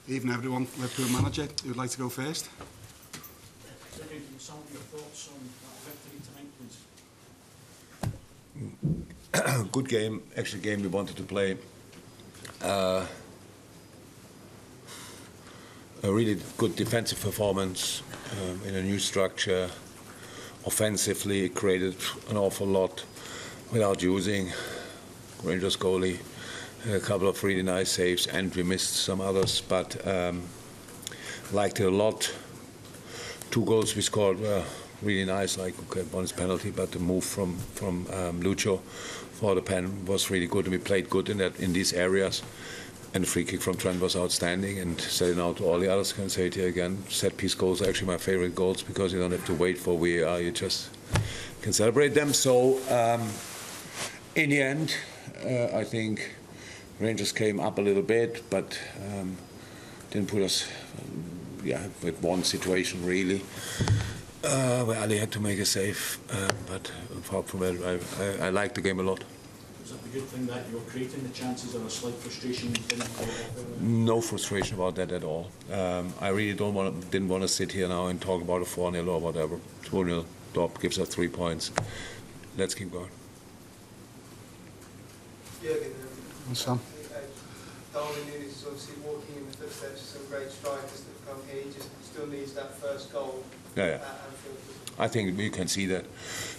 even everyone, Liverpool manager, who would like to go first? Jürgen, some of your thoughts on that victory tonight, please? Good game, actually game we wanted to play. A really good defensive performance in a new structure. Offensively, it created an awful lot without using. Rangers goalie had a couple of really nice saves, and we missed some others, but liked it a lot. 2 goals we scored were really nice, like okay, one is penalty, but the move from Lucho for the pen was really good, and we played good in these areas. And the free kick from Trent was outstanding, and setting out to all the others, can say it here again, set piece goals are actually my favorite goals because you don't have to wait for VAR, you just can celebrate them. So in the end, I think Rangers came up a little bit, but didn't put us with one situation really where Ali had to make a save, but apart from that, I liked the game a lot. Was that the good thing that you were creating the chances and a slight frustration? No frustration about that at all. I really didn't want to sit here now and talk about a 4-0 or whatever. 2-0, top gives us 3 points. Let's keep going. Jürgen, Sam. Darwin Nunez is obviously walking in the footsteps of some great strikers that have come here. He just still needs that first goal at Anfield. I think we can see that.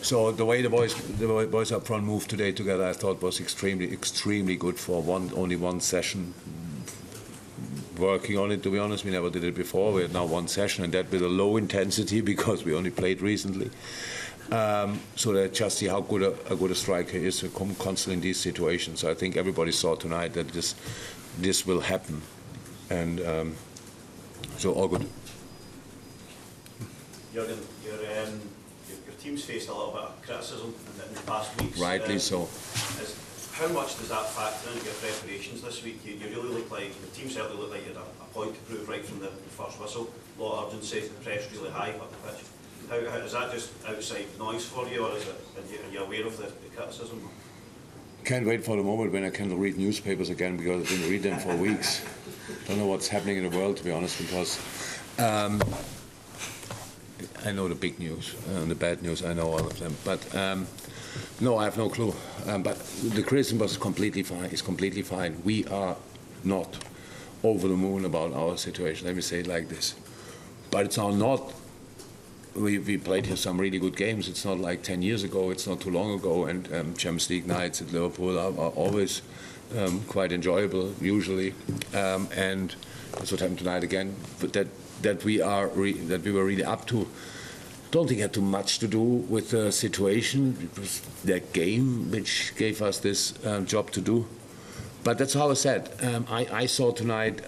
So the way the boys up front moved today together, I thought was extremely good for only one session. Working on it, to be honest, we never did it before. We had now one session, and that with a low intensity because we only played recently. So that just see how good a striker is to come constantly in these situations. So I think everybody saw tonight that this will happen, and so all good. Jürgen, your team's faced a little bit of criticism in the past weeks. Rightly so. How much does that factor into your preparations this week? You really look like, the team certainly looked like you had a point to prove right from the first whistle. A lot of urgency, the press really high up the pitch. How is that just outside noise for you, or is it, are you aware of the criticism? Can't wait for the moment when I can read newspapers again because I didn't read them for weeks. Don't know what's happening in the world, to be honest, because I know the big news and the bad news. I know all of them, but no, I have no clue. But the criticism was completely fine. It's completely fine. We are not over the moon about our situation. Let me say it like this. But it's now not. We played here some really good games. It's not like 10 years ago. It's not too long ago. And Champions League nights at Liverpool are always quite enjoyable, usually. And that's what happened tonight again. But that we were really up to. Don't think it had too much to do with the situation. It was that game which gave us this job to do. But that's how I said. I saw tonight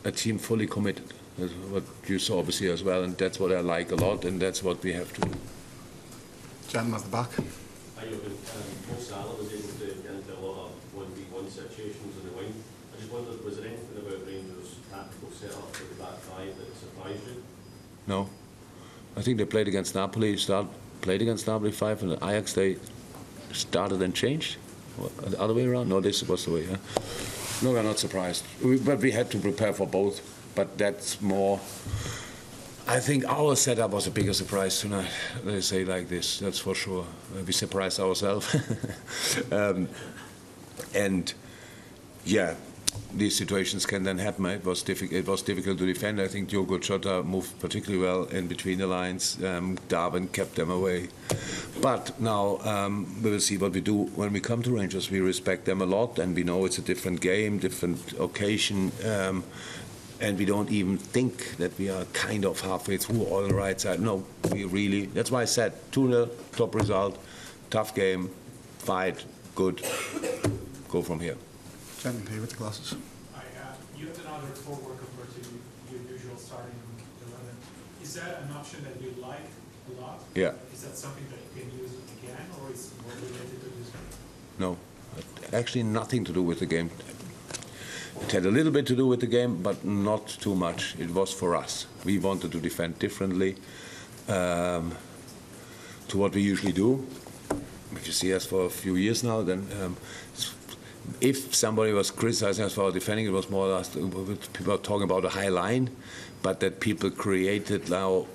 a team fully committed. That's what you saw obviously as well, and that's what I like a lot, and that's what we have to do. Gentleman at the back. Mo Salah was able to get into a lot of 1v1 situations in the wing. I just wondered, was there anything about Rangers' tactical setup for the back five that surprised you? No. I think they played against Napoli, played against Napoli 5, and Ajax they started and changed. The other way around? No, this was the way, yeah. No, we're not surprised. But we had to prepare for both. But that's more. I think our setup was a bigger surprise tonight. They say like this, that's for sure. We surprised ourselves. And yeah, these situations can then happen. It was difficult to defend. I think Diogo Jota moved particularly well in between the lines. Darwin kept them away. But now we will see what we do when we come to Rangers. We respect them a lot, and we know it's a different game, different occasion. And we don't even think that we are kind of halfway through on the right side. No, we really, that's why I said 2-0, top result, tough game, fight, good, go from here. Gentleman here with the glasses. You have another forward compared to your usual starting 11. Is that an option that you like a lot? Yeah. Is that something that you can use again, or is it more related to this game? No, actually nothing to do with the game. It had a little bit to do with the game, but not too much. It was for us. We wanted to defend differently to what we usually do. If you see us for a few years now, then if somebody was criticizing us for our defending, it was more or less people are talking about a high line, but that people created now,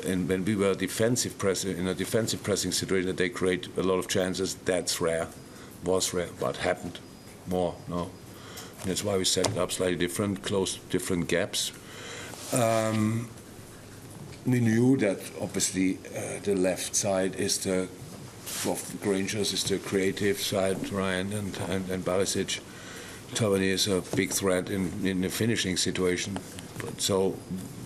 and when we were in a defensive pressing situation, that they create a lot of chances. That's rare, was rare, but happened more. No, and that's why we set it up slightly different, closed different gaps. We knew that obviously the left side is the of Rangers is the creative side, Ryan and Barisic. Tavernier is a big threat in the finishing situation. But so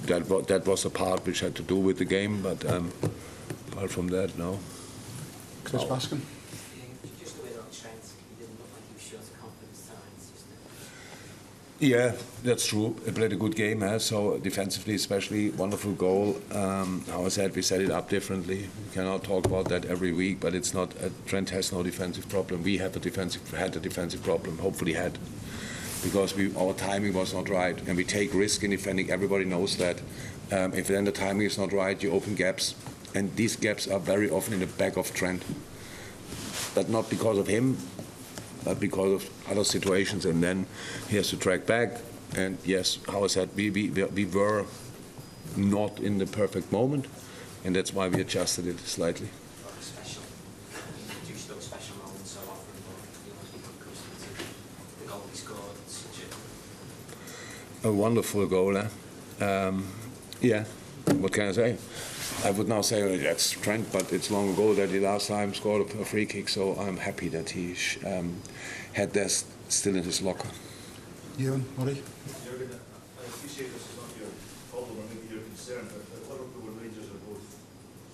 that was the part which had to do with the game. But apart from that, no. Chris Baskin. Just the way on strength, he didn't look like he was short of confidence times. Yeah, that's true. He played a good game, so defensively especially, wonderful goal. How I said, we set it up differently. We cannot talk about that every week, but it's not. Trent has no defensive problem. We had a defensive problem, hopefully had, because our timing was not right, and we take risk in defending. Everybody knows that. If then the timing is not right, you open gaps, and these gaps are very often in the back of Trent. But not because of him, but because of other situations, and then he has to track back. And yes, how I said, we were not in the perfect moment, and that's why we adjusted it slightly. Special. You do still special moments so often, but you must be accustomed to the goal he scored. Such a wonderful goal, yeah. What can I say? I would now say that's Trent, but it's long ago that he last time scored a free kick, so I'm happy that he had that still in his locker. Ewan, Murray. Jürgen, I appreciate this is not your problem or maybe your concern, but Liverpool and Rangers are both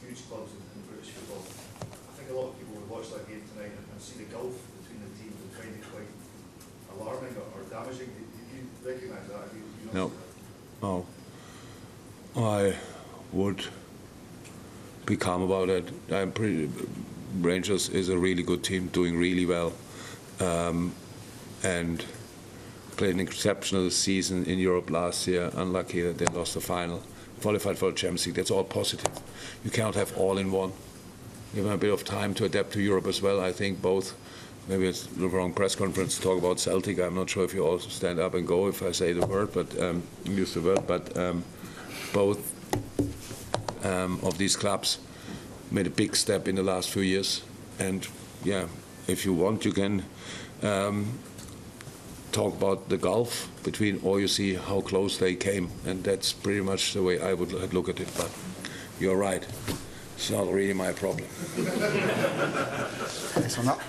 huge clubs in British football. I think a lot of people would watch that game tonight and see the gulf between the teams and find it quite alarming or damaging. Do you recognise that? No. No. I would be calm about it. Rangers is a really good team, doing really well, and played an exceptional season in Europe last year. Unlucky that they lost the final. Qualified for the Champions League. That's all positive. You cannot have all in one. You have a bit of time to adapt to Europe as well. I think both. Maybe it's the wrong press conference to talk about Celtic. I'm not sure if you all stand up and go if I say the word, but use the word. But both of these clubs made a big step in the last few years. And yeah, if you want, you can talk about the gulf between, or you see how close they came. And that's pretty much the way I would look at it. But you're right. It's not really my problem. Thanks on that.